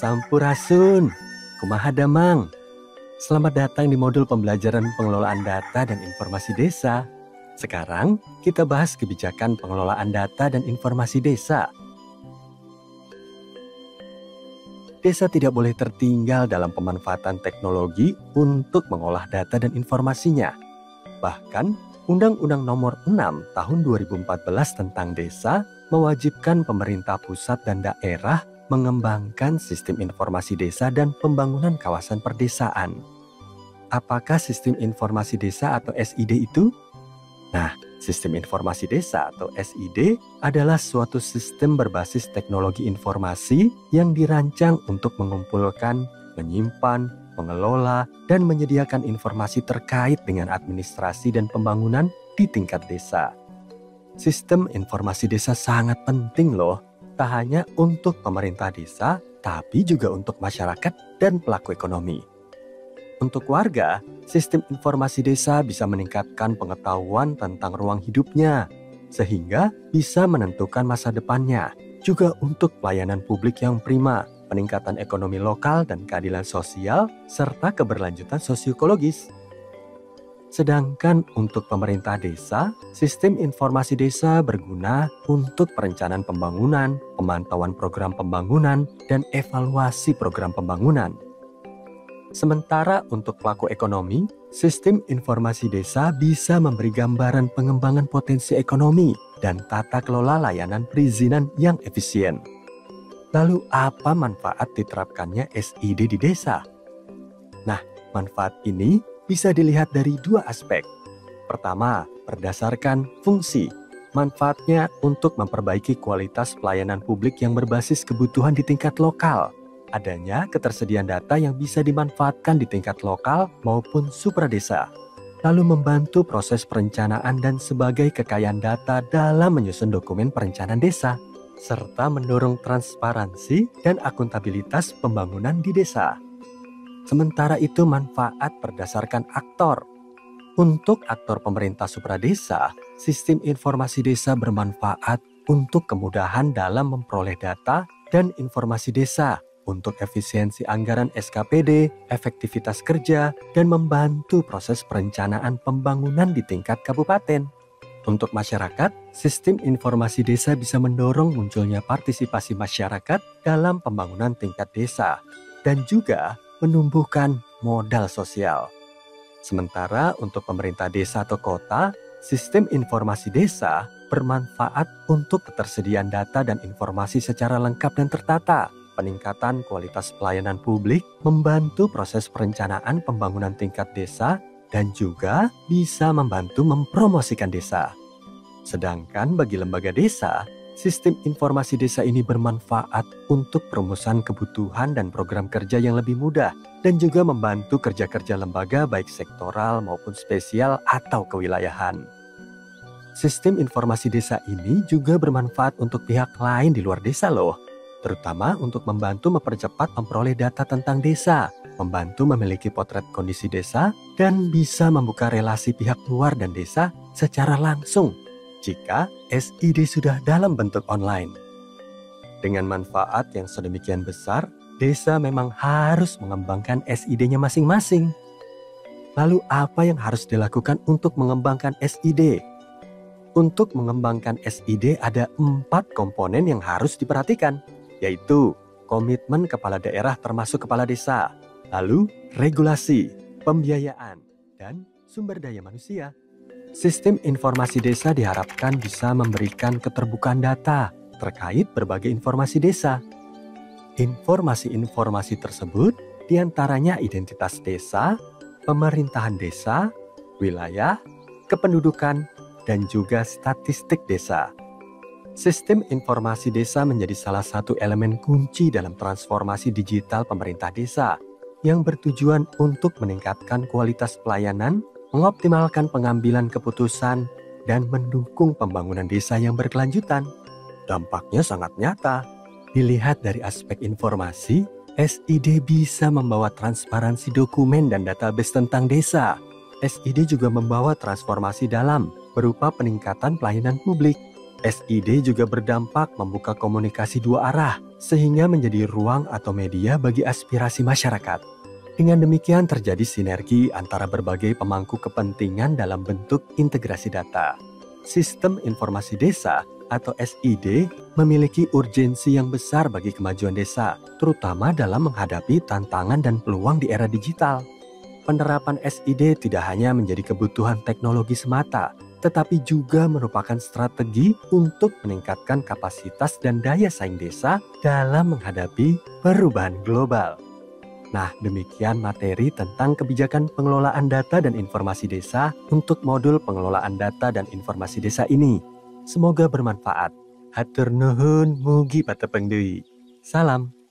Sampurasun, kumaha damang. Selamat datang di modul pembelajaran pengelolaan data dan informasi desa. Sekarang kita bahas kebijakan pengelolaan data dan informasi desa. Desa tidak boleh tertinggal dalam pemanfaatan teknologi untuk mengolah data dan informasinya. Bahkan, Undang-Undang Nomor 6 Tahun 2014 tentang Desa mewajibkan pemerintah pusat dan daerah mengembangkan sistem informasi desa dan pembangunan kawasan perdesaan. Apakah sistem informasi desa atau SID itu? Nah, sistem informasi desa atau SID adalah suatu sistem berbasis teknologi informasi yang dirancang untuk mengumpulkan, menyimpan, mengelola, dan menyediakan informasi terkait dengan administrasi dan pembangunan di tingkat desa. Sistem informasi desa sangat penting loh. Tak hanya untuk pemerintah desa, tapi juga untuk masyarakat dan pelaku ekonomi. Untuk warga, sistem informasi desa bisa meningkatkan pengetahuan tentang ruang hidupnya, sehingga bisa menentukan masa depannya. Juga untuk pelayanan publik yang prima, peningkatan ekonomi lokal dan keadilan sosial, serta keberlanjutan sosioekologis. Sedangkan untuk pemerintah desa, sistem informasi desa berguna untuk perencanaan pembangunan, pemantauan program pembangunan, dan evaluasi program pembangunan. Sementara untuk pelaku ekonomi, sistem informasi desa bisa memberi gambaran pengembangan potensi ekonomi dan tata kelola layanan perizinan yang efisien. Lalu apa manfaat diterapkannya SID di desa? Nah, manfaat ini bisa dilihat dari dua aspek. Pertama, berdasarkan fungsi. Manfaatnya untuk memperbaiki kualitas pelayanan publik yang berbasis kebutuhan di tingkat lokal. Adanya ketersediaan data yang bisa dimanfaatkan di tingkat lokal maupun supradesa. Lalu membantu proses perencanaan dan sebagai kekayaan data dalam menyusun dokumen perencanaan desa. Serta mendorong transparansi dan akuntabilitas pembangunan di desa. Sementara itu manfaat berdasarkan aktor. Untuk aktor pemerintah supradesa, sistem informasi desa bermanfaat untuk kemudahan dalam memperoleh data dan informasi desa, untuk efisiensi anggaran SKPD, efektivitas kerja, dan membantu proses perencanaan pembangunan di tingkat kabupaten. Untuk masyarakat, sistem informasi desa bisa mendorong munculnya partisipasi masyarakat dalam pembangunan tingkat desa, dan juga menumbuhkan modal sosial. Sementara untuk pemerintah desa atau kota, sistem informasi desa bermanfaat untuk ketersediaan data dan informasi secara lengkap dan tertata, peningkatan kualitas pelayanan publik, membantu proses perencanaan pembangunan tingkat desa, dan juga bisa membantu mempromosikan desa. Sedangkan bagi lembaga desa, sistem informasi desa ini bermanfaat untuk perumusan kebutuhan dan program kerja yang lebih mudah dan juga membantu kerja-kerja lembaga baik sektoral maupun spesial atau kewilayahan. Sistem informasi desa ini juga bermanfaat untuk pihak lain di luar desa loh, terutama untuk membantu mempercepat memperoleh data tentang desa, membantu memiliki potret kondisi desa, dan bisa membuka relasi pihak luar dan desa secara langsung jika SID sudah dalam bentuk online. Dengan manfaat yang sedemikian besar, desa memang harus mengembangkan SID-nya masing-masing. Lalu apa yang harus dilakukan untuk mengembangkan SID? Untuk mengembangkan SID ada 4 komponen yang harus diperhatikan, yaitu komitmen kepala daerah termasuk kepala desa, lalu regulasi, pembiayaan, dan sumber daya manusia. Sistem informasi desa diharapkan bisa memberikan keterbukaan data terkait berbagai informasi desa. Informasi-informasi tersebut diantaranya identitas desa, pemerintahan desa, wilayah, kependudukan, dan juga statistik desa. Sistem informasi desa menjadi salah satu elemen kunci dalam transformasi digital pemerintah desa yang bertujuan untuk meningkatkan kualitas pelayanan, mengoptimalkan pengambilan keputusan, dan mendukung pembangunan desa yang berkelanjutan. Dampaknya sangat nyata. Dilihat dari aspek informasi, SID bisa membawa transparansi dokumen dan database tentang desa. SID juga membawa transformasi dalam berupa peningkatan pelayanan publik. SID juga berdampak membuka komunikasi dua arah, sehingga menjadi ruang atau media bagi aspirasi masyarakat. Dengan demikian terjadi sinergi antara berbagai pemangku kepentingan dalam bentuk integrasi data. Sistem Informasi Desa atau SID memiliki urgensi yang besar bagi kemajuan desa, terutama dalam menghadapi tantangan dan peluang di era digital. Penerapan SID tidak hanya menjadi kebutuhan teknologi semata, tetapi juga merupakan strategi untuk meningkatkan kapasitas dan daya saing desa dalam menghadapi perubahan global. Nah, demikian materi tentang kebijakan pengelolaan data dan informasi desa untuk modul pengelolaan data dan informasi desa ini. Semoga bermanfaat. Hatur nuhun, mugi patepeng deui. Salam.